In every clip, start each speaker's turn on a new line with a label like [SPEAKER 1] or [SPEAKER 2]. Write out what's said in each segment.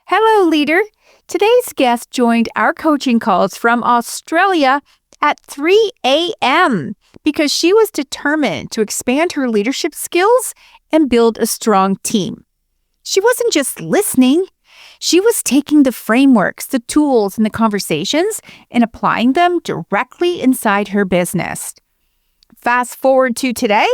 [SPEAKER 1] Hello, leader. Today's guest joined our coaching calls from Australia at 3 a.m. because she was determined to expand her leadership skills and build a strong team. She wasn't just listening. She was taking the frameworks, the tools, and the conversations and applying them directly inside her business. Fast forward to today,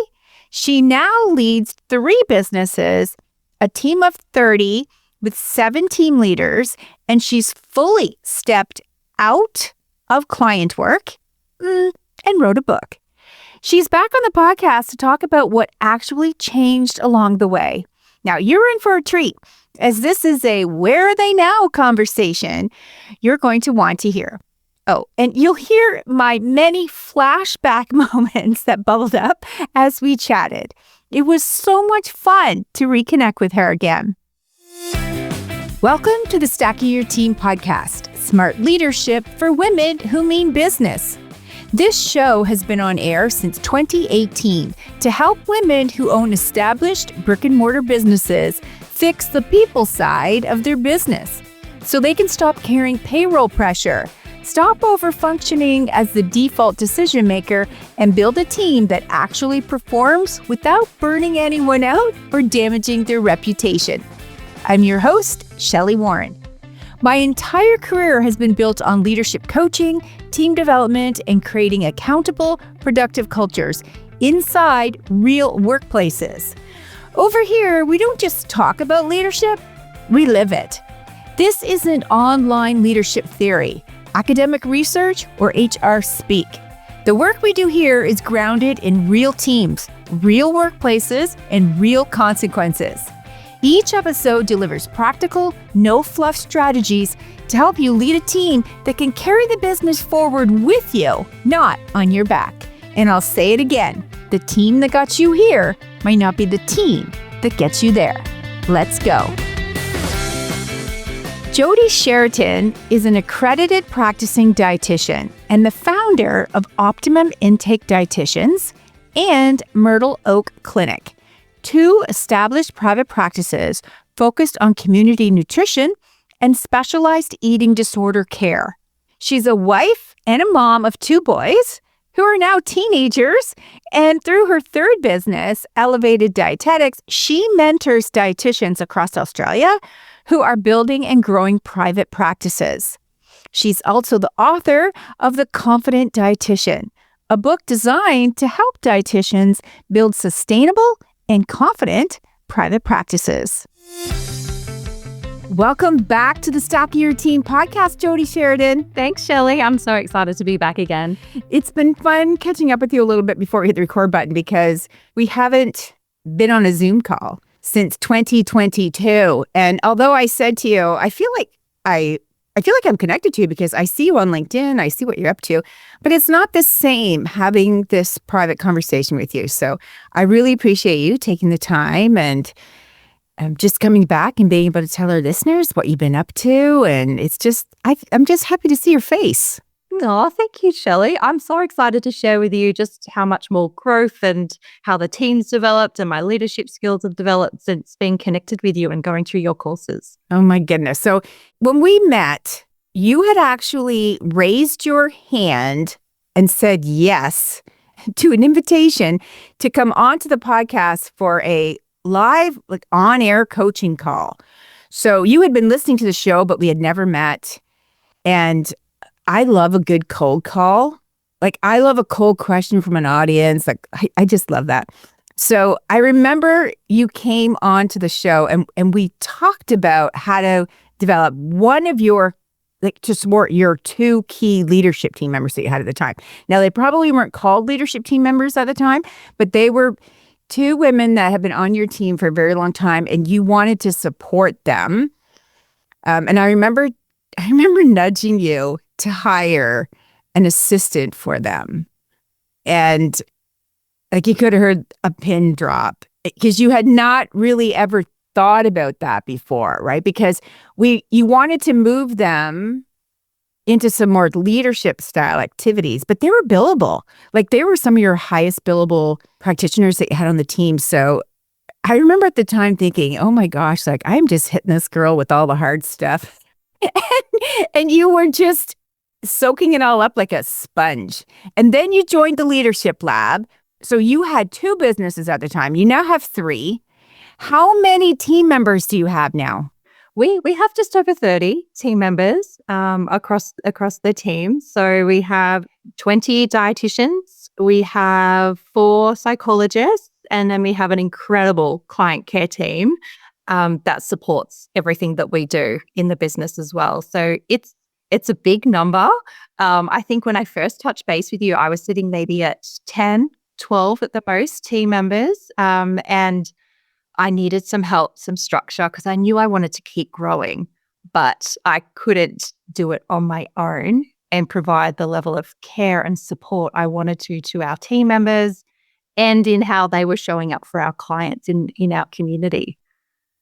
[SPEAKER 1] she now leads 3 businesses, a team of 30 with 7 team leaders, and she's fully stepped out of client work and wrote a book. She's back on the podcast to talk about what actually changed along the way. Now, you're in for a treat, as this is a where are they now conversation you're going to want to hear. Oh, and you'll hear my many flashback moments that bubbled up as we chatted. It was so much fun to reconnect with her again. Welcome to the Stacking Your Team podcast, smart leadership for women who mean business. This show has been on air since 2018 to help women who own established brick-and-mortar businesses fix the people side of their business so they can stop carrying payroll pressure, stop over-functioning as the default decision maker, and build a team that actually performs without burning anyone out or damaging their reputation. I'm your host, Shelley Warren. My entire career has been built on leadership coaching, team development, and creating accountable, productive cultures inside real workplaces. Over here, we don't just talk about leadership, we live it. This isn't online leadership theory, academic research, or HR speak. The work we do here is grounded in real teams, real workplaces, and real consequences. Each episode delivers practical, no-fluff strategies to help you lead a team that can carry the business forward with you, not on your back. And I'll say it again, the team that got you here might not be the team that gets you there. Let's go. Jodie Sheraton is an accredited practicing dietitian and the founder of Optimum Intake Dietitians and Myrtle Oak Clinic, 2 established private practices focused on community nutrition and specialized eating disorder care. She's a wife and a mom of 2 boys who are now teenagers, and through her 3rd business, Elevated Dietetics, she mentors dietitians across Australia who are building and growing private practices. She's also the author of The Confident Dietitian, a book designed to help dietitians build sustainable and confident private practices. Welcome back to the Stacking Your Team podcast, Jodie Sheraton.
[SPEAKER 2] Thanks, Shelley. I'm so excited to be back again.
[SPEAKER 1] It's been fun catching up with you a little bit before we hit the record button because we haven't been on a Zoom call since 2022. And although I said to you, I feel like I'm connected to you because I see you on LinkedIn, I see what you're up to, but it's not the same having this private conversation with you. So I really appreciate you taking the time and just coming back and being able to tell our listeners what you've been up to. And it's just, I'm just happy to see your face.
[SPEAKER 2] Oh, thank you, Shelley. I'm so excited to share with you just how much more growth and how the team's developed and my leadership skills have developed since being connected with you and going through your courses.
[SPEAKER 1] Oh my goodness. So when we met, you had actually raised your hand and said yes to an invitation to come onto the podcast for a live, on-air coaching call. So you had been listening to the show, but we had never met. And I love a good cold call. I love a cold question from an audience. I just love that. So I remember you came onto the show and we talked about how to develop one of your, to support your 2 key leadership team members that you had at the time. Now, they probably weren't called leadership team members at the time, but they were 2 women that have been on your team for a very long time, and you wanted to support them. And I remember nudging you to hire an assistant for them. And you could have heard a pin drop because you had not really ever thought about that before, right? Because you wanted to move them into some more leadership style activities, but they were billable. They were some of your highest billable practitioners that you had on the team. So I remember at the time thinking, oh my gosh, like I'm just hitting this girl with all the hard stuff. And you were just soaking it all up like a sponge. And then you joined the Leadership Lab. So you had two businesses at the time. You now have three. How many team members do you have now?
[SPEAKER 2] We have just over 30 team members across the team. So we have 20 dietitians, we have 4 psychologists, and then we have an incredible client care team that supports everything that we do in the business as well. So it's a big number. I think when I first touched base with you, I was sitting maybe at 10, 12 at the most team members, and I needed some help, some structure, because I knew I wanted to keep growing, but I couldn't do it on my own and provide the level of care and support I wanted to our team members and in how they were showing up for our clients in our community.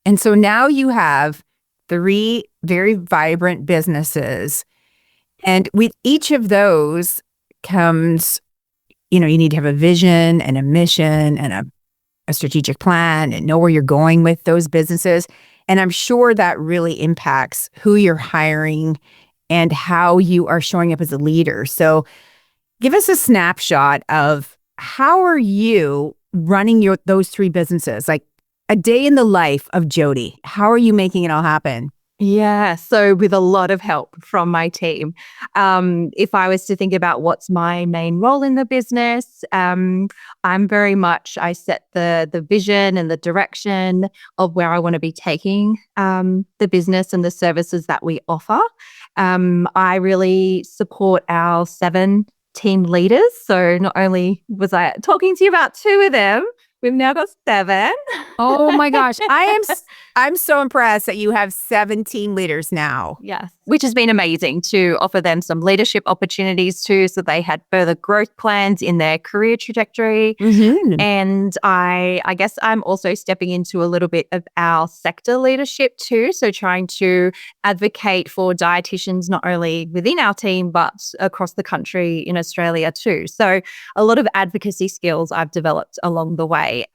[SPEAKER 1] And so now you have three very vibrant businesses. And with each of those comes, you need to have a vision and a mission and a strategic plan and know where you're going with those businesses. And I'm sure that really impacts who you're hiring and how you are showing up as a leader. So give us a snapshot of how are you running those three businesses? Like a day in the life of Jodie. How are you making it all happen?
[SPEAKER 2] Yeah, so with a lot of help from my team. If I was to think about what's my main role in the business, I set the vision and the direction of where I want to be taking the business and the services that we offer. I really support our 7 team leaders. So not only was I talking to you about 2 of them, we've now got 7.
[SPEAKER 1] Oh my gosh. I'm so impressed that you have 17 leaders now.
[SPEAKER 2] Yes, which has been amazing to offer them some leadership opportunities too, so they had further growth plans in their career trajectory.
[SPEAKER 1] Mm-hmm.
[SPEAKER 2] And I guess I'm also stepping into a little bit of our sector leadership too. So trying to advocate for dietitians, not only within our team, but across the country in Australia too. So a lot of advocacy skills I've developed along the way.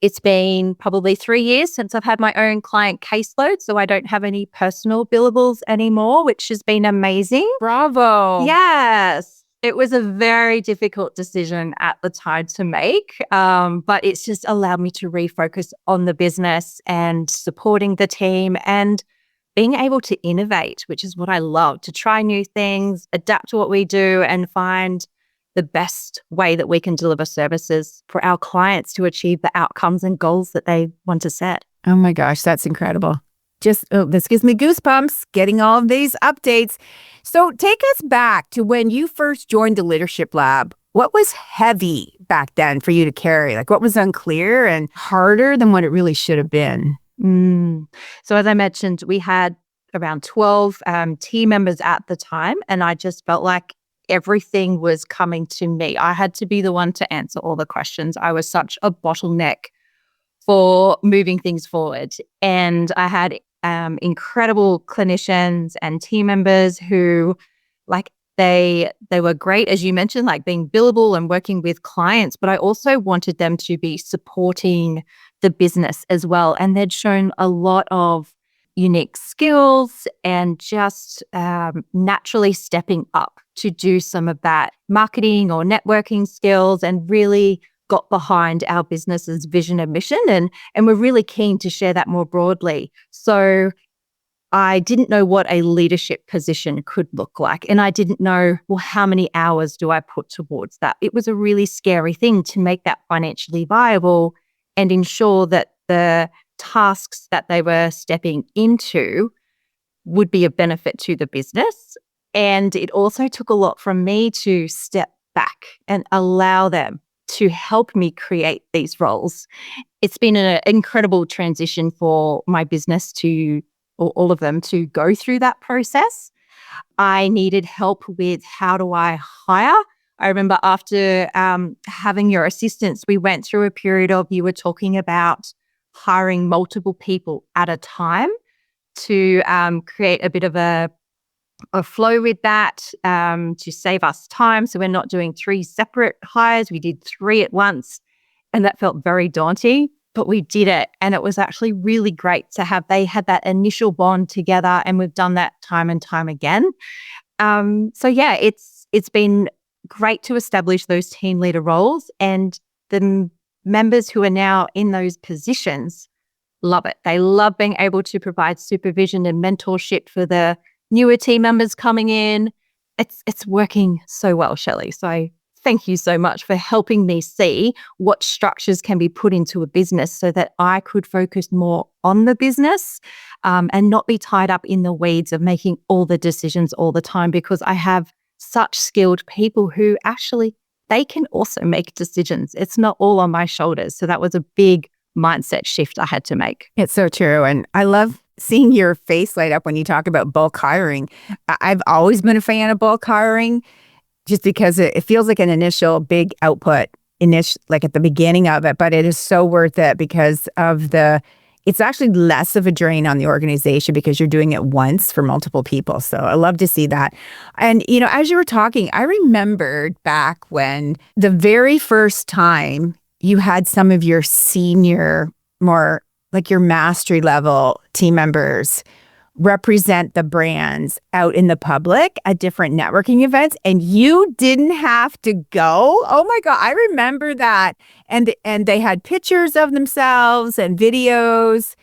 [SPEAKER 2] It's been probably 3 years since I've had my own client caseload, so I don't have any personal billables anymore, which has been amazing.
[SPEAKER 1] Bravo.
[SPEAKER 2] Yes. It was a very difficult decision at the time to make, but it's just allowed me to refocus on the business and supporting the team and being able to innovate, which is what I love, to try new things, adapt to what we do, and find the best way that we can deliver services for our clients to achieve the outcomes and goals that they want to set.
[SPEAKER 1] Oh my gosh, that's incredible. This gives me goosebumps getting all of these updates. So take us back to when you first joined the Leadership Lab. What was heavy back then for you to carry? Like what was unclear and harder than what it really should have been?
[SPEAKER 2] So as I mentioned, we had around 12 team members at the time, and I just felt like everything was coming to me. I had to be the one to answer all the questions. I was such a bottleneck for moving things forward. And I had incredible clinicians and team members who, like, they were great, as you mentioned, like being billable and working with clients, but I also wanted them to be supporting the business as well. And they'd shown a lot of unique skills and just naturally stepping up to do some of that marketing or networking skills and really got behind our business's vision and mission. And we're really keen to share that more broadly. So I didn't know what a leadership position could look like. And I didn't know, well, how many hours do I put towards that? It was a really scary thing to make that financially viable and ensure that the tasks that they were stepping into would be a benefit to the business. And it also took a lot from me to step back and allow them to help me create these roles. It's been an incredible transition for my business or all of them to go through that process. I needed help with how do I hire. I remember after having your assistance, we went through a period of you were talking about hiring multiple people at a time to create a bit of a flow with that to save us time. So we're not doing 3 separate hires. We did 3 at once. And that felt very daunting. but we did it. And it was actually really great to have, they had that initial bond together, and we've done that time and time again. So yeah, it's been great to establish those team leader roles, and the members who are now in those positions love it. They love being able to provide supervision and mentorship for the newer team members coming in. It's working so well, Shelley. So thank you so much for helping me see what structures can be put into a business so that I could focus more on the business, and not be tied up in the weeds of making all the decisions all the time, because I have such skilled people who actually, they can also make decisions. It's not all on my shoulders. So that was a big mindset shift I had to make.
[SPEAKER 1] It's so true. And I love seeing your face light up when you talk about bulk hiring. I've always been a fan of bulk hiring just because it feels like an initial big output, like at the beginning of it, but it is so worth it because of it's actually less of a drain on the organization because you're doing it once for multiple people. So I love to see that. And, as you were talking, I remembered back when the very first time you had some of your senior, more like your mastery level team members represent the brands out in the public at different networking events, and you didn't have to go. Oh my God, I remember that. And they had pictures of themselves and videos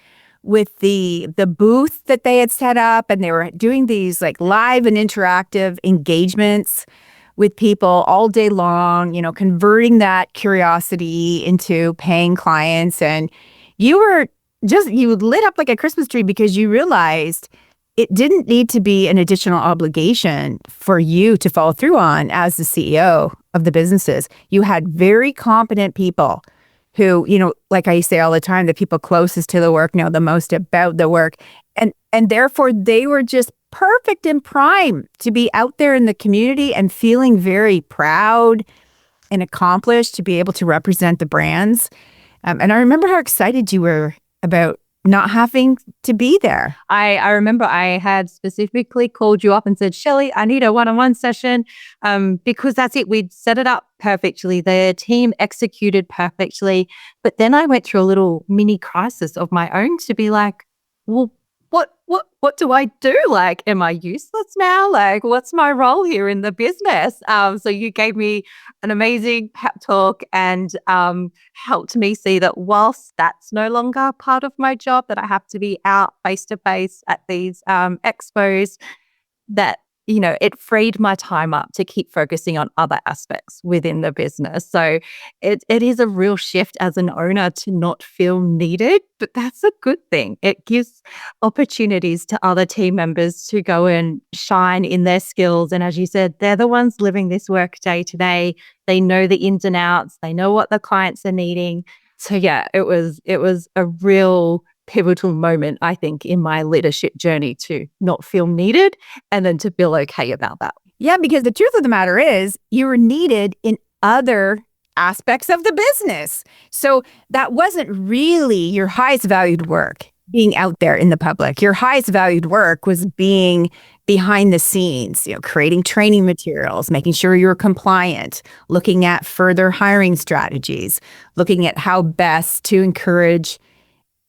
[SPEAKER 1] with the booth that they had set up, and they were doing these like live and interactive engagements with people all day long, converting that curiosity into paying clients. And you lit up like a Christmas tree because you realized it didn't need to be an additional obligation for you to follow through on as the CEO of the businesses. You had very competent people who, like I say all the time, the people closest to the work know the most about the work. And therefore, they were just perfect and prime to be out there in the community and feeling very proud and accomplished to be able to represent the brands. And I remember how excited you were about not having to be there.
[SPEAKER 2] I remember I had specifically called you up and said, Shelley, I need a one-on-one session, because that's it. We'd set it up perfectly. The team executed perfectly. But then I went through a little mini crisis of my own to be like, well, what do I do? Like, am I useless now? Like, what's my role here in the business? So you gave me an amazing pep talk and helped me see that whilst that's no longer part of my job, that I have to be out face to face at these expos, that it freed my time up to keep focusing on other aspects within the business. So it is a real shift as an owner to not feel needed, but that's a good thing. It gives opportunities to other team members to go and shine in their skills. And as you said, they're the ones living this work day to day. They know the ins and outs. They know what the clients are needing. So yeah, it was a real pivotal moment, I think, in my leadership journey to not feel needed and then to feel okay about that.
[SPEAKER 1] Yeah, because the truth of the matter is you were needed in other aspects of the business. So that wasn't really your highest valued work, being out there in the public. Your highest valued work was being behind the scenes, creating training materials, making sure you're compliant, looking at further hiring strategies, looking at how best to encourage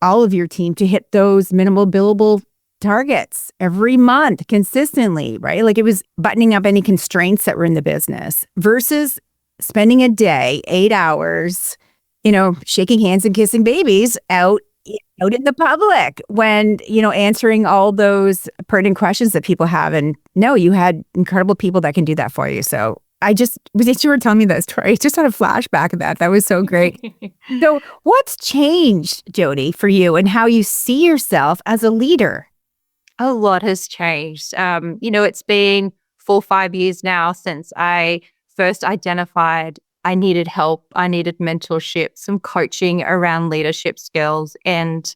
[SPEAKER 1] all of your team to hit those minimal billable targets every month consistently, right? Like it was buttoning up any constraints that were in the business versus spending a day, 8 hours, shaking hands and kissing babies out in the public when, answering all those pertinent questions that people have. And no, you had incredible people that can do that for you. So you were telling me that story, I just had a flashback of that. That was so great. So what's changed, Jodie, for you and how you see yourself as a leader?
[SPEAKER 2] A lot has changed. It's been 4 or 5 years now since I first identified I needed help. I needed mentorship, some coaching around leadership skills. And,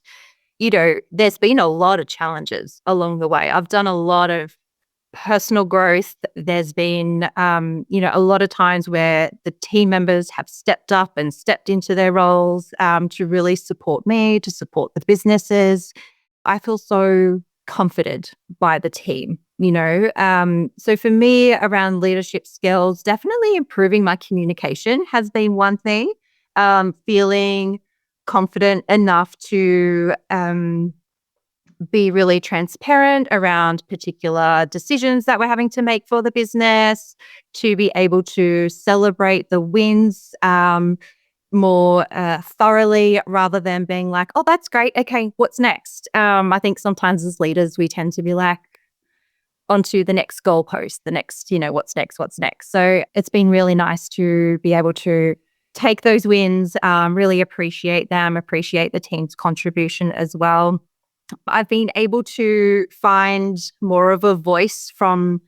[SPEAKER 2] there's been a lot of challenges along the way. I've done a lot of personal growth. There's been, a lot of times where the team members have stepped up and stepped into their roles to really support me, to support the businesses. I feel so comforted by the team, So for me, around leadership skills, definitely improving my communication has been one thing. Feeling confident enough to be really transparent around particular decisions that we're having to make for the business, to be able to celebrate the wins more thoroughly rather than being like, oh, that's great. Okay, what's next? I think sometimes as leaders, we tend to be like, onto the next goalpost, the next, what's next, what's next. So it's been really nice to be able to take those wins, really appreciate them, appreciate the team's contribution as well. I've been able to find more of a voice from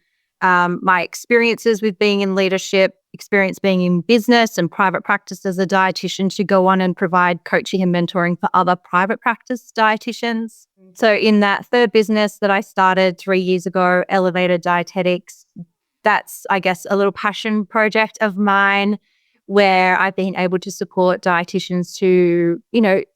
[SPEAKER 2] my experiences with being in leadership, experience being in business and private practice as a dietitian, to go on and provide coaching and mentoring for other private practice dietitians. So in that third business that I started 3 years ago, Elevated Dietetics, that's, I guess, a little passion project of mine where I've been able to support dietitians to,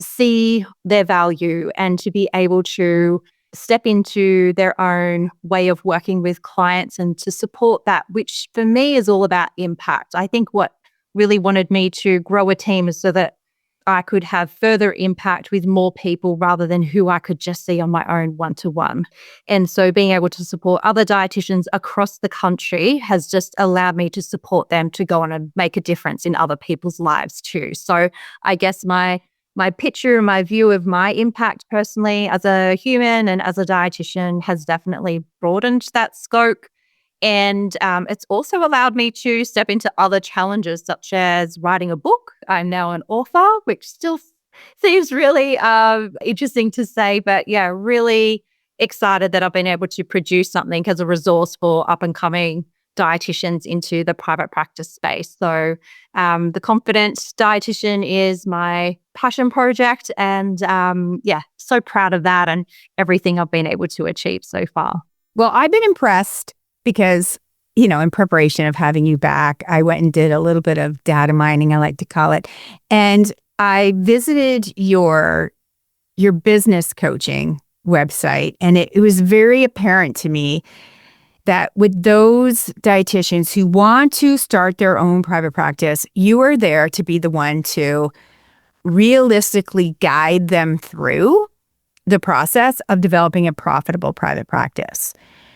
[SPEAKER 2] see their value and to be able to step into their own way of working with clients and to support that, which for me is all about impact. I think what really wanted me to grow a team is so that I could have further impact with more people rather than who I could just see on my own one-to-one. And so being able to support other dietitians across the country has just allowed me to support them to go on and make a difference in other people's lives too. So I guess my picture, my view of my impact personally as a human and as a dietitian has definitely broadened that scope. And it's also allowed me to step into other challenges, such as writing a book. I'm now an author, which still seems really interesting to say. But yeah, really excited that I've been able to produce something as a resource for up-and-coming dietitians into the private practice space. So the Confident Dietitian is my passion project. And so proud of that and everything I've been able to achieve so far.
[SPEAKER 1] Well, I've been impressed because, in preparation of having you back, I went and did a little bit of data mining, I like to call it. And I visited your business coaching website, and it was very apparent to me that with those dietitians who want to start their own private practice, you are there to be the one to realistically guide them through the process of developing a profitable private practice.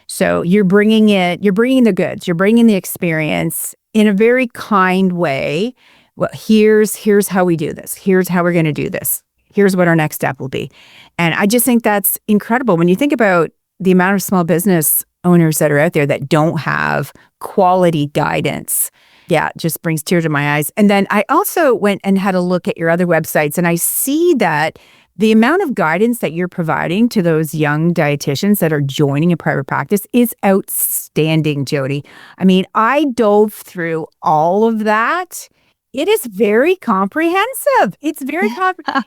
[SPEAKER 1] So you're bringing the goods, you're bringing the experience in a very kind way. Well, here's how we do this. Here's how we're going to do this. Here's what our next step will be. And I just think that's incredible. When you think about the amount of small business owners that are out there that don't have quality guidance, yeah, it just brings tears to my eyes. And then I also went and had a look at your other websites, and I see that the amount of guidance that you're providing to those young dietitians that are joining a private practice is outstanding, Jodie. I mean, I dove through all of that. It is very comprehensive. It's very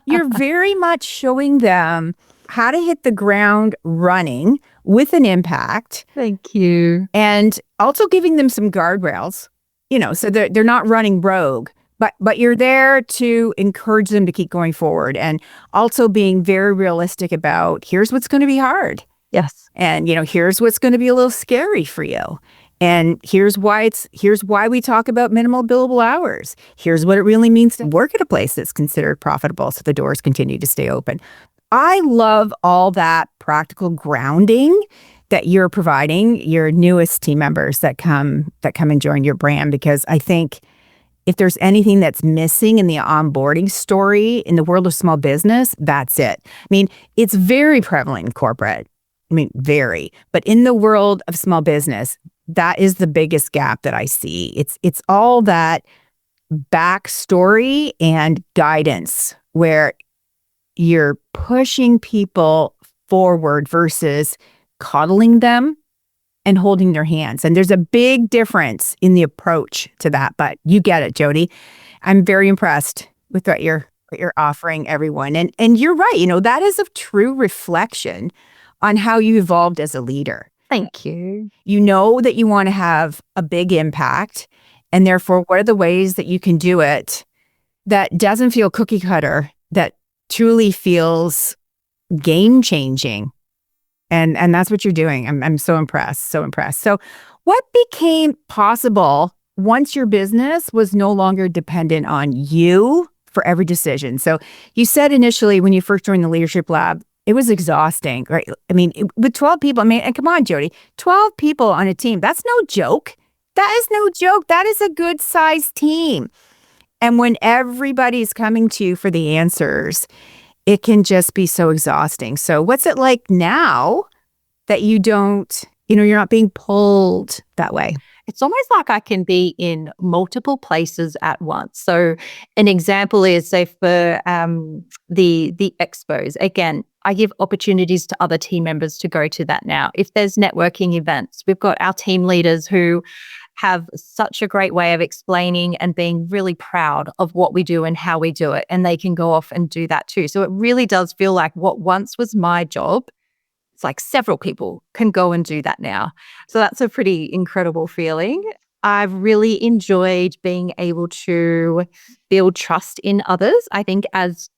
[SPEAKER 1] you're very much showing them how to hit the ground running with an impact.
[SPEAKER 2] Thank you.
[SPEAKER 1] And also giving them some guardrails, so they're not running rogue. But you're there to encourage them to keep going forward, and also being very realistic about here's what's going to be hard.
[SPEAKER 2] Yes.
[SPEAKER 1] And here's what's going to be a little scary for you. And here's why we talk about minimal billable hours. Here's what it really means to work at a place that's considered profitable so the doors continue to stay open. I love all that practical grounding that you're providing your newest team members that come and join your brand, because I think if there's anything that's missing in the onboarding story in the world of small business, that's it. I mean, it's very prevalent in corporate. I mean, very. But in the world of small business, that is the biggest gap that I see. It's all that backstory and guidance where you're pushing people forward versus coddling them and holding their hands. And there's a big difference in the approach to that, but you get it, Jodie. I'm very impressed with what you're offering everyone. And you're right, that is a true reflection on how you evolved as a leader.
[SPEAKER 2] Thank you.
[SPEAKER 1] You know that you want to have a big impact, and therefore, what are the ways that you can do it that doesn't feel cookie cutter, that truly feels game changing? And that's what you're doing. I'm so impressed, so impressed. So what became possible once your business was no longer dependent on you for every decision. So you said initially when you first joined the Leadership Lab, it was exhausting, right? I mean, with 12 people, I mean, and come on, Jodie, 12 people on a team, that's no joke. That is no joke. That is a good sized team. And when everybody's coming to you for the answers, it can just be so exhausting. So what's it like now that you don't, you're not being pulled that way?
[SPEAKER 2] It's almost like I can be in multiple places at once. So an example is, say, for the expos, again, I give opportunities to other team members to go to that now. If there's networking events, we've got our team leaders who have such a great way of explaining and being really proud of what we do and how we do it. And they can go off and do that too. So it really does feel like what once was my job, it's like several people can go and do that now. So that's a pretty incredible feeling. I've really enjoyed being able to build trust in others. I think as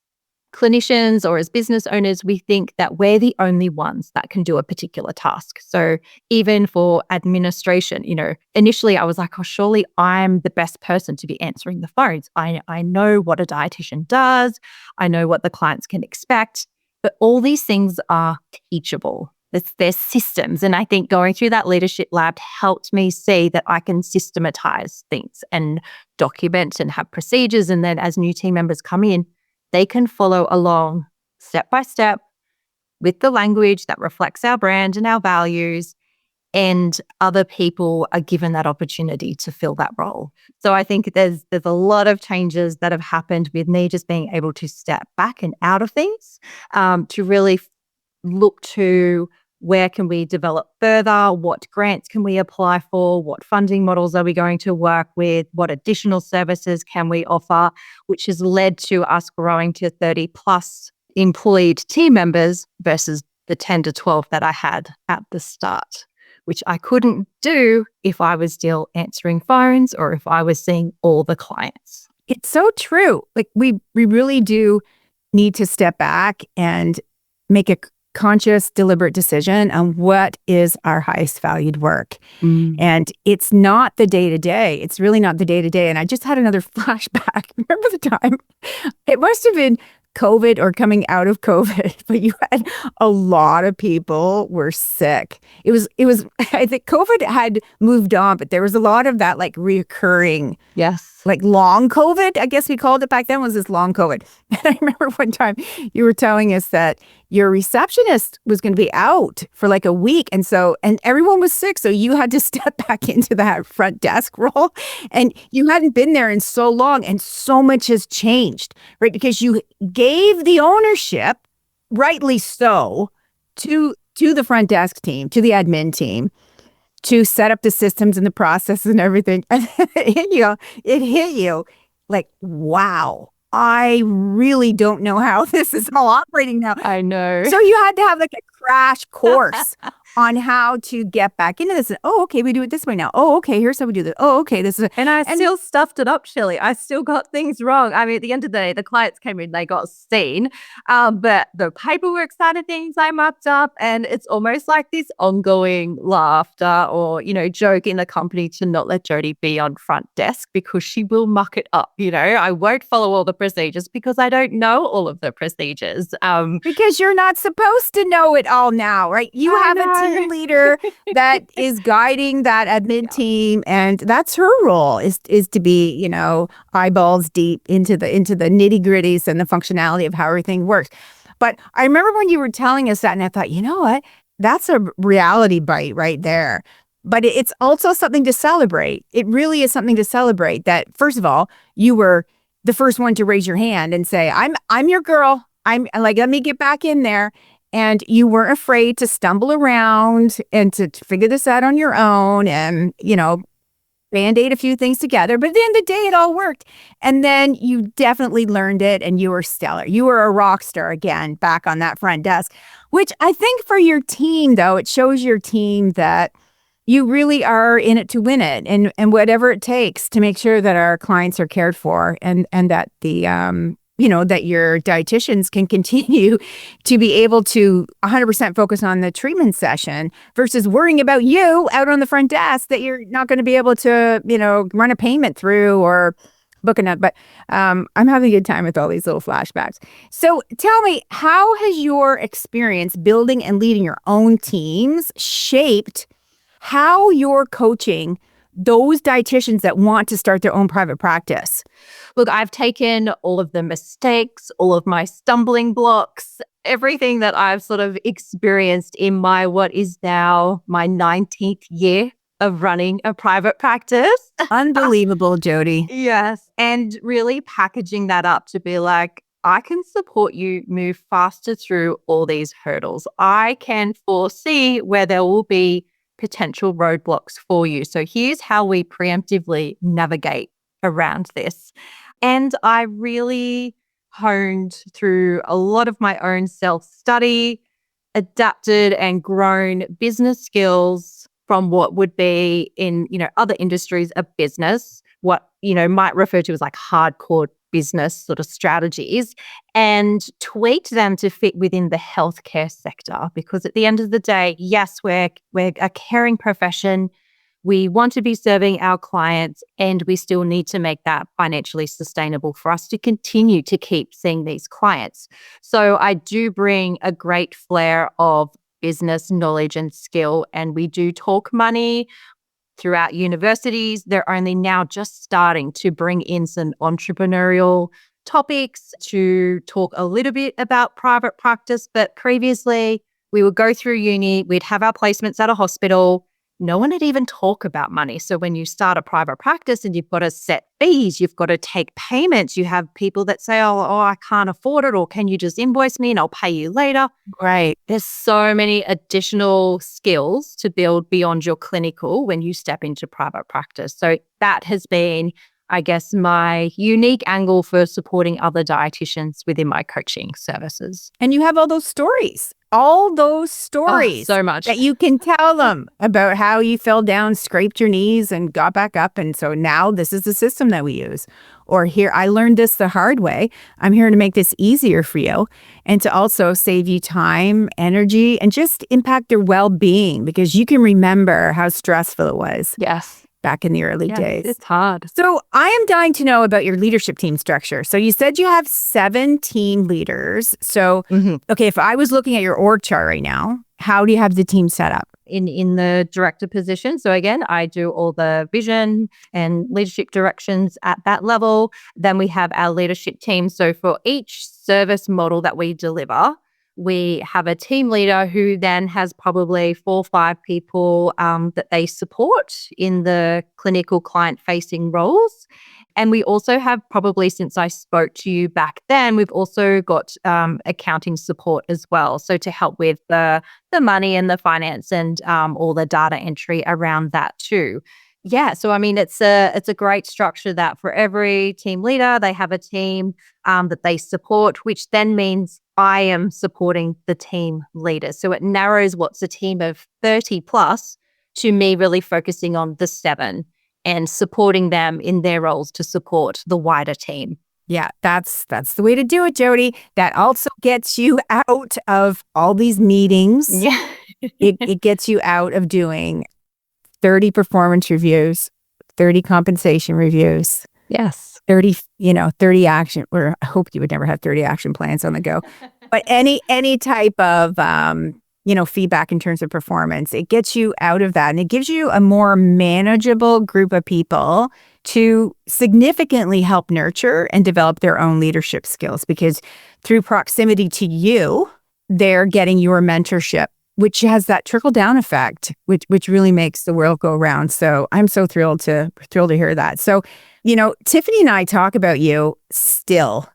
[SPEAKER 2] clinicians or as business owners, we think that we're the only ones that can do a particular task. So even for administration, initially I was like, oh, surely I'm the best person to be answering the phones. I know what a dietitian does. I know what the clients can expect. But all these things are teachable. They're systems. And I think going through that Leadership Lab helped me see that I can systematize things and document and have procedures. And then as new team members come in, they can follow along step by step with the language that reflects our brand and our values. And other people are given that opportunity to fill that role. So I think there's a lot of changes that have happened with me just being able to step back and out of things, to really look to where can we develop further, what grants can we apply for, what funding models are we going to work with, what additional services can we offer, which has led to us growing to 30 plus employed team members versus the 10 to 12 that I had at the start, which I couldn't do if I was still answering phones or if I was seeing all the clients.
[SPEAKER 1] It's so true. Like we really do need to step back and make a conscious, deliberate decision on what is our highest valued work. And it's not the day-to-day. It's really not the day-to-day. And I just had another flashback. Remember the time? It must have been COVID or coming out of COVID, but you had a lot of people were sick. It was, I think COVID had moved on, but there was a lot of that like reoccurring.
[SPEAKER 2] Yes.
[SPEAKER 1] Like long COVID, I guess we called it back then, was this long COVID. And I remember one time you were telling us that your receptionist was going to be out for like a week. And everyone was sick. So you had to step back into that front desk role. And you hadn't been there in so long. And so much has changed, right? Because you gave the ownership, rightly so, to the front desk team, to the admin team, to set up the systems and the processes and everything. And it hit you like, wow, I really don't know how this is all operating now.
[SPEAKER 2] I know.
[SPEAKER 1] So you had to have like a crash course on how to get back into this. Oh, okay, we do it this way now. Oh, okay, here's how we do this. Oh, okay, this is.
[SPEAKER 2] And I still stuffed it up, Shelley. I still got things wrong. I mean, at the end of the day, the clients came in, they got seen. But the paperwork side of things I mucked up. And it's almost like this ongoing laughter or, joke in the company to not let Jodie be on front desk because she will muck it up. I won't follow all the procedures because I don't know all of the procedures.
[SPEAKER 1] Because you're not supposed to know it all now, right? You have a team leader that is guiding that admin team, and that's her role is to be, eyeballs deep into the nitty gritties and the functionality of how everything works. But I remember when you were telling us that, and I thought, you know what? That's a reality bite right there. But it's also something to celebrate. It really is something to celebrate that, first of all, you were the first one to raise your hand and say, I'm your girl. I'm like, let me get back in there. And you weren't afraid to stumble around and to figure this out on your own and, Band-Aid a few things together. But at the end of the day, it all worked. And then you definitely learned it and you were stellar. You were a rock star again back on that front desk, which I think for your team, though, it shows your team that you really are in it to win it and whatever it takes to make sure that our clients are cared for and that the that your dietitians can continue to be able to 100% focus on the treatment session versus worrying about you out on the front desk that you're not going to be able to, run a payment through or book a note. But I'm having a good time with all these little flashbacks. So tell me, how has your experience building and leading your own teams shaped how you're coaching those dietitians that want to start their own private practice?
[SPEAKER 2] Look, I've taken all of the mistakes, all of my stumbling blocks, everything that I've sort of experienced in my what is now my 19th year of running a private practice.
[SPEAKER 1] Unbelievable, Jodie.
[SPEAKER 2] Yes. And really packaging that up to be like, I can support you move faster through all these hurdles. I can foresee where there will be potential roadblocks for you. So here's how we preemptively navigate around this. And I really honed through a lot of my own self-study, adapted and grown business skills from what would be in, other industries of business, what, might refer to as like hardcore business sort of strategies, and tweaked them to fit within the healthcare sector. Because at the end of the day, yes, we're a caring profession. We want to be serving our clients, and we still need to make that financially sustainable for us to continue to keep seeing these clients. So I do bring a great flair of business knowledge and skill, and we do talk money throughout universities. They're only now just starting to bring in some entrepreneurial topics to talk a little bit about private practice. But previously, we would go through uni, we'd have our placements at a hospital. No one would even talk about money. So when you start a private practice and you've got to set fees, you've got to take payments, you have people that say, oh, I can't afford it, or can you just invoice me and I'll pay you later?
[SPEAKER 1] Right.
[SPEAKER 2] There's so many additional skills to build beyond your clinical when you step into private practice. So that has been, I guess, my unique angle for supporting other dietitians within my coaching services.
[SPEAKER 1] And you have all those stories
[SPEAKER 2] So much
[SPEAKER 1] that you can tell them about how you fell down, scraped your knees and got back up. And so now this is the system that we use. Or here, I learned this the hard way. I'm here to make this easier for you and to also save you time, energy, and just impact your well-being, because you can remember how stressful it was.
[SPEAKER 2] Yes.
[SPEAKER 1] Back in the early days.
[SPEAKER 2] It's hard.
[SPEAKER 1] So I am dying to know about your leadership team structure. So you said you have 7 team leaders. So, okay, if I was looking at your org chart right now, how do you have the team set up?
[SPEAKER 2] In the director position. So again, I do all the vision and leadership directions at that level. Then we have our leadership team. So for each service model that we deliver, we have a team leader who then has probably 4 or 5 people that they support in the clinical client-facing roles. And we also have, probably since I spoke to you back then, we've also got accounting support as well. So to help with the money and the finance and all the data entry around that too. Yeah, so I mean, it's a great structure that for every team leader, they have a team that they support, which then means I am supporting the team leader. So it narrows what's a team of 30 plus to me really focusing on the 7 and supporting them in their roles to support the wider team.
[SPEAKER 1] Yeah, that's the way to do it, Jodie. That also gets you out of all these meetings.
[SPEAKER 2] Yeah.
[SPEAKER 1] it gets you out of doing 30 performance reviews, 30 compensation reviews.
[SPEAKER 2] Yes.
[SPEAKER 1] 30 action, or I hope you would never have 30 action plans on the go. But any type of, feedback in terms of performance, it gets you out of that. And it gives you a more manageable group of people to significantly help nurture and develop their own leadership skills, because through proximity to you, they're getting your mentorship, which has that trickle-down effect, which really makes the world go round. So I'm so thrilled to hear that. So, Tiffany and I talk about you still,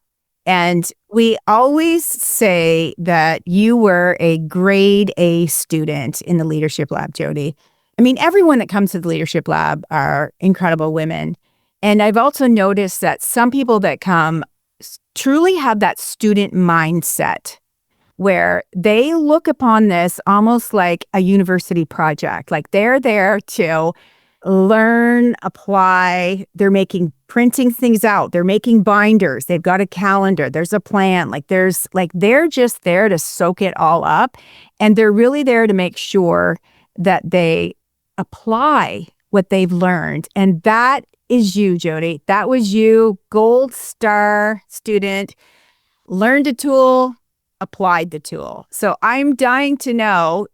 [SPEAKER 1] and we always say that you were a grade A student in the Leadership Lab, Jodie. I mean, everyone that comes to the Leadership Lab are incredible women. And I've also noticed that some people that come truly have that student mindset, where they look upon this almost like a university project. Like they're there to learn, apply. They're printing things out. They're making binders. They've got a calendar. There's a plan. They're just there to soak it all up. And they're really there to make sure that they apply what they've learned. And that is you, Jodie. That was you, gold star student, learned a tool, applied the tool. So I'm dying to know,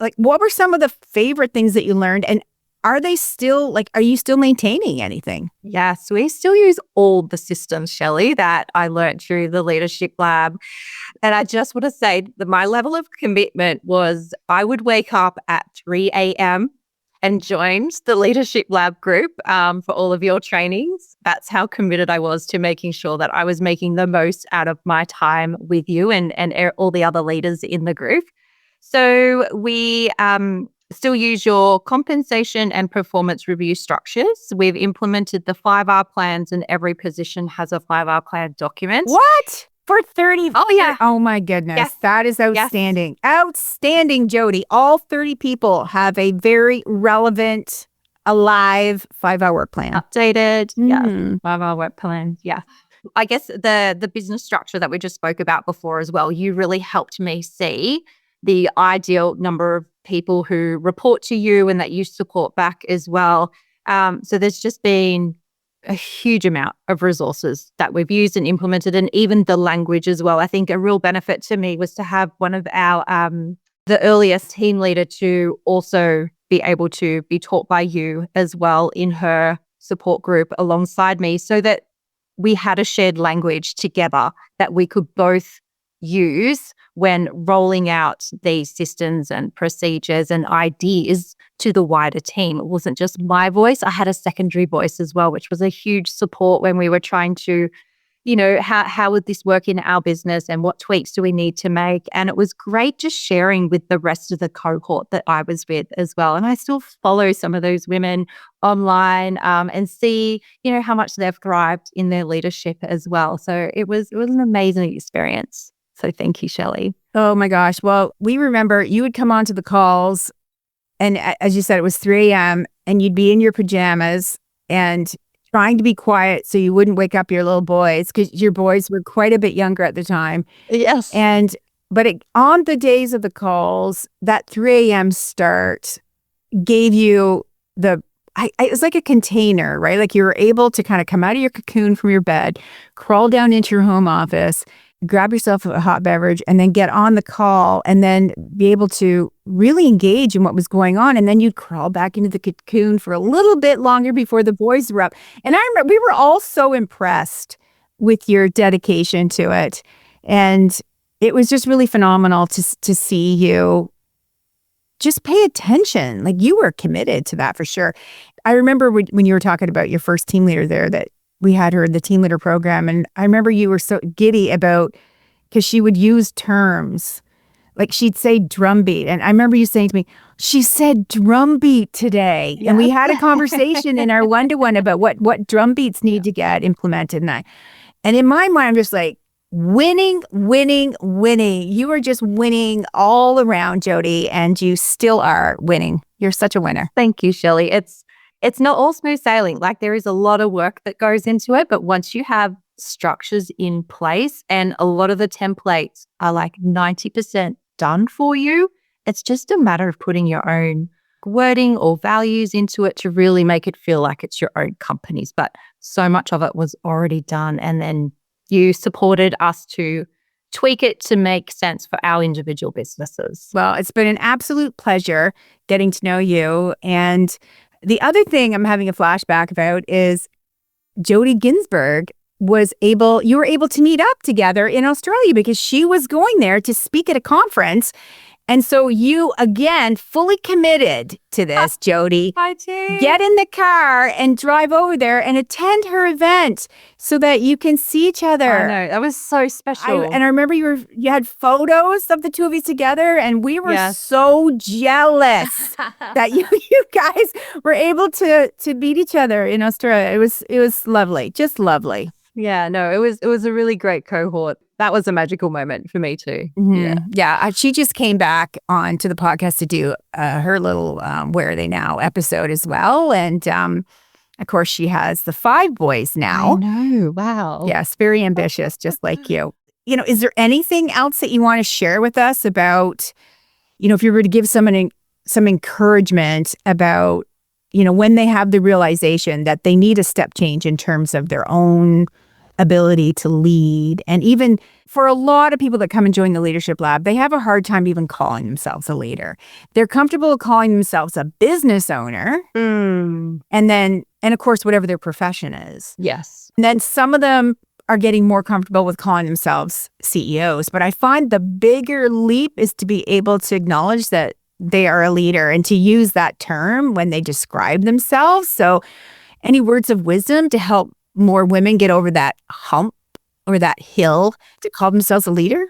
[SPEAKER 1] like, what were some of the favorite things that you learned? And are they still, like, are you still maintaining anything?
[SPEAKER 2] Yes, we still use all the systems, Shelley, that I learned through the Leadership Lab. And I just want to say that my level of commitment was I would wake up at 3 a.m. and joined the Leadership Lab group for all of your trainings. That's how committed I was to making sure that I was making the most out of my time with you and all the other leaders in the group. So we still use your compensation and performance review structures. We've implemented the 5R plans, and every position has a 5R plan document.
[SPEAKER 1] What? For 30?
[SPEAKER 2] Oh, yeah.
[SPEAKER 1] Oh, my goodness.
[SPEAKER 2] Yes.
[SPEAKER 1] That is outstanding. Yes. Outstanding, Jodie. All 30 people have a very relevant, alive 5-hour work plan.
[SPEAKER 2] Updated. Yeah. 5-hour work plan. Yeah. I guess the business structure that we just spoke about before as well, you really helped me see the ideal number of people who report to you and that you support back as well. So there's just been a huge amount of resources that we've used and implemented, and even the language as well. I think a real benefit to me was to have one of our the earliest team leader to also be able to be taught by you as well in her support group alongside me, so that we had a shared language together that we could both use when rolling out these systems and procedures and ideas to the wider team. It wasn't just my voice. I had a secondary voice as well, which was a huge support when we were trying to, how would this work in our business and what tweaks do we need to make? And it was great just sharing with the rest of the cohort that I was with as well. And I still follow some of those women online and see, how much they've thrived in their leadership as well. So it was an amazing experience. So thank you, Shelley.
[SPEAKER 1] Oh my gosh. Well, we remember you would come onto the calls, and as you said, it was 3 a.m. and you'd be in your pajamas and trying to be quiet so you wouldn't wake up your little boys, because your boys were quite a bit younger at the time.
[SPEAKER 2] Yes.
[SPEAKER 1] But on the days of the calls, that 3 a.m. start gave you it was like a container, right? Like you were able to kind of come out of your cocoon from your bed, crawl down into your home office, grab yourself a hot beverage, and then get on the call and then be able to really engage in what was going on. And then you'd crawl back into the cocoon for a little bit longer before the boys were up. And I remember we were all so impressed with your dedication to it. And it was just really phenomenal to see you just pay attention. Like you were committed to that for sure. I remember when you were talking about your first team leader there, that we had her in the team leader program. And I remember you were so giddy about, because she would use terms, like she'd say drumbeat. And I remember you saying to me, she said drumbeat today. Yes. And we had a conversation in our one-to-one about what drumbeats need to get implemented. And in my mind, I'm just like, winning, winning, winning. You are just winning all around, Jodie, and you still are winning. You're such a winner.
[SPEAKER 2] Thank you, Shelley. It's not all smooth sailing. Like there is a lot of work that goes into it, but once you have structures in place and a lot of the templates are like 90% done for you, it's just a matter of putting your own wording or values into it to really make it feel like it's your own company's. But so much of it was already done, and then you supported us to tweak it to make sense for our individual businesses.
[SPEAKER 1] Well, it's been an absolute pleasure getting to know you. And the other thing I'm having a flashback about is Jodie Ginsburg you were able to meet up together in Australia because she was going there to speak at a conference. And so you, again, fully committed to this, Jodie.
[SPEAKER 2] I did.
[SPEAKER 1] Get in the car and drive over there and attend her event so that you can see each other.
[SPEAKER 2] I know. That was so special.
[SPEAKER 1] And I remember you had photos of the two of you together, and we were so jealous that you guys were able to meet each other in Australia. It was lovely. Just lovely.
[SPEAKER 2] Yeah, no, it was a really great cohort. That was a magical moment for me too.
[SPEAKER 1] Mm-hmm. Yeah. She just came back on to the podcast to do her little Where Are They Now episode as well. And of course, she has the 5 boys now.
[SPEAKER 2] I know. Wow.
[SPEAKER 1] Yes. Very ambitious, just like you. Is there anything else that you want to share with us about, if you were to give someone some encouragement about, when they have the realization that they need a step change in terms of their own ability to lead. And even for a lot of people that come and join the Leadership Lab, they have a hard time even calling themselves a leader. They're comfortable calling themselves a business owner. And of course, whatever their profession is.
[SPEAKER 2] Yes.
[SPEAKER 1] And then some of them are getting more comfortable with calling themselves CEOs. But I find the bigger leap is to be able to acknowledge that they are a leader and to use that term when they describe themselves. So any words of wisdom to help more women get over that hump or that hill to call themselves a leader?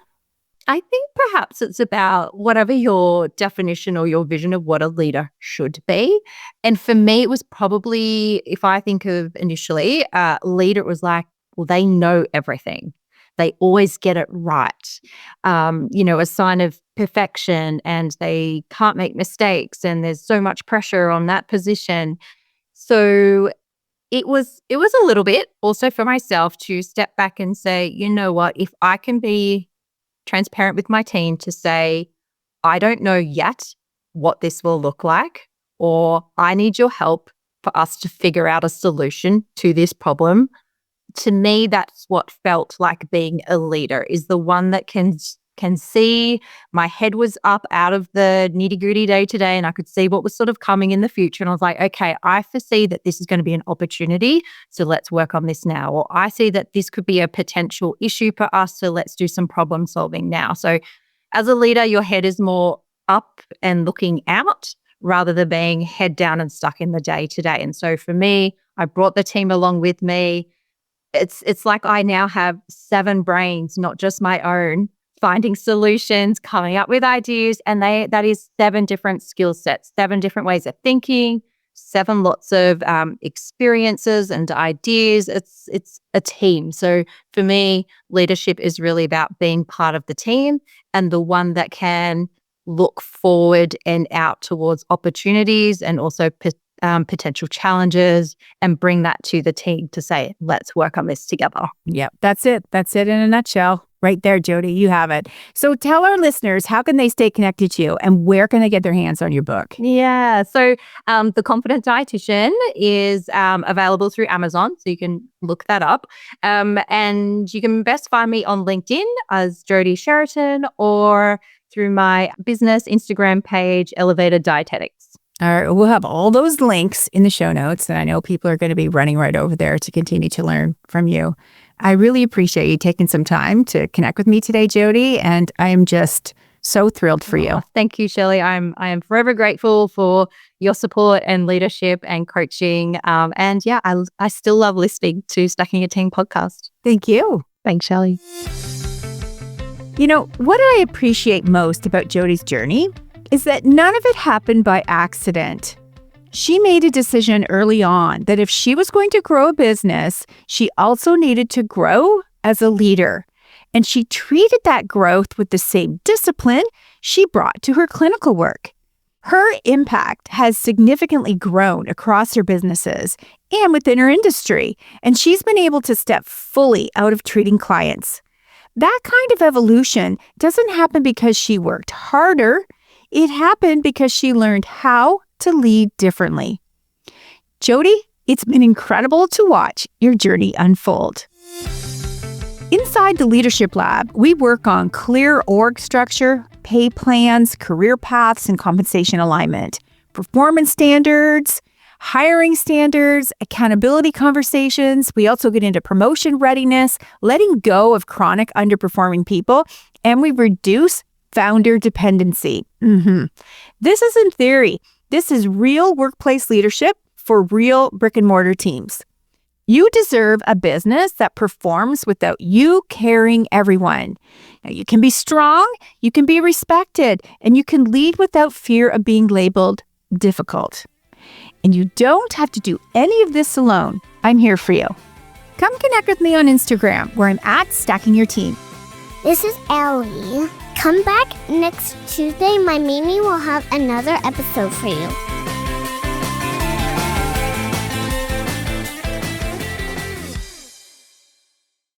[SPEAKER 2] I think perhaps it's about whatever your definition or your vision of what a leader should be. And for me, it was probably, if I think of initially, leader, it was like, well, they know everything. They always get it right. A sign of perfection, and they can't make mistakes, and there's so much pressure on that position. So it was a little bit also for myself to step back and say, you know what, if I can be transparent with my team to say, I don't know yet what this will look like, or I need your help for us to figure out a solution to this problem. To me, that's what felt like being a leader, is the one that can see my head was up out of the nitty-gritty day-to-day, and I could see what was sort of coming in the future. And I was like, okay, I foresee that this is going to be an opportunity, so let's work on this now. Or I see that this could be a potential issue for us, so let's do some problem solving now. So as a leader, your head is more up and looking out rather than being head down and stuck in the day-to-day. And so for me, I brought the team along with me. It's like I now have 7 brains, not just my own, finding solutions, coming up with ideas, and that is 7 different skill sets, 7 different ways of thinking, 7 lots of experiences and ideas. It's a team. So for me, leadership is really about being part of the team and the one that can look forward and out towards opportunities and also potential challenges, and bring that to the team to say, let's work on this together.
[SPEAKER 1] Yep, that's it. That's it in a nutshell. Right there, Jodie, you have it. So tell our listeners, how can they stay connected to you, and where can they get their hands on your book?
[SPEAKER 2] Yeah. So The Confident Dietitian is available through Amazon, so you can look that up. And you can best find me on LinkedIn as Jodie Sheraton, or through my business Instagram page, Elevated Dietetics.
[SPEAKER 1] All right, we'll have all those links in the show notes, and I know people are going to be running right over there to continue to learn from you. I really appreciate you taking some time to connect with me today, Jodie, and I am just so thrilled for you.
[SPEAKER 2] Thank you, Shelley. I am forever grateful for your support and leadership and coaching. And yeah, I still love listening to Stacking a Team podcast.
[SPEAKER 1] Thank you.
[SPEAKER 2] Thanks, Shelley.
[SPEAKER 1] What I appreciate most about Jodie's journey is that none of it happened by accident. She made a decision early on that if she was going to grow a business, she also needed to grow as a leader. And she treated that growth with the same discipline she brought to her clinical work. Her impact has significantly grown across her businesses and within her industry, and she's been able to step fully out of treating clients. That kind of evolution doesn't happen because she worked harder. It happened because she learned how to lead differently. Jodie, it's been incredible to watch your journey unfold. Inside the Leadership Lab, we work on clear org structure, pay plans, career paths, and compensation alignment, performance standards, hiring standards, accountability conversations. We also get into promotion readiness, letting go of chronic underperforming people, and we reduce founder dependency. This isn't theory. This is real workplace leadership for real brick and mortar teams. You deserve a business that performs without you carrying everyone. Now, you can be strong, you can be respected, and you can lead without fear of being labeled difficult. And you don't have to do any of this alone. I'm here for you. Come connect with me on Instagram, where I'm at Stacking Your Team.
[SPEAKER 3] This is Ellie. Come back next Tuesday. My Mimi will have another episode for you.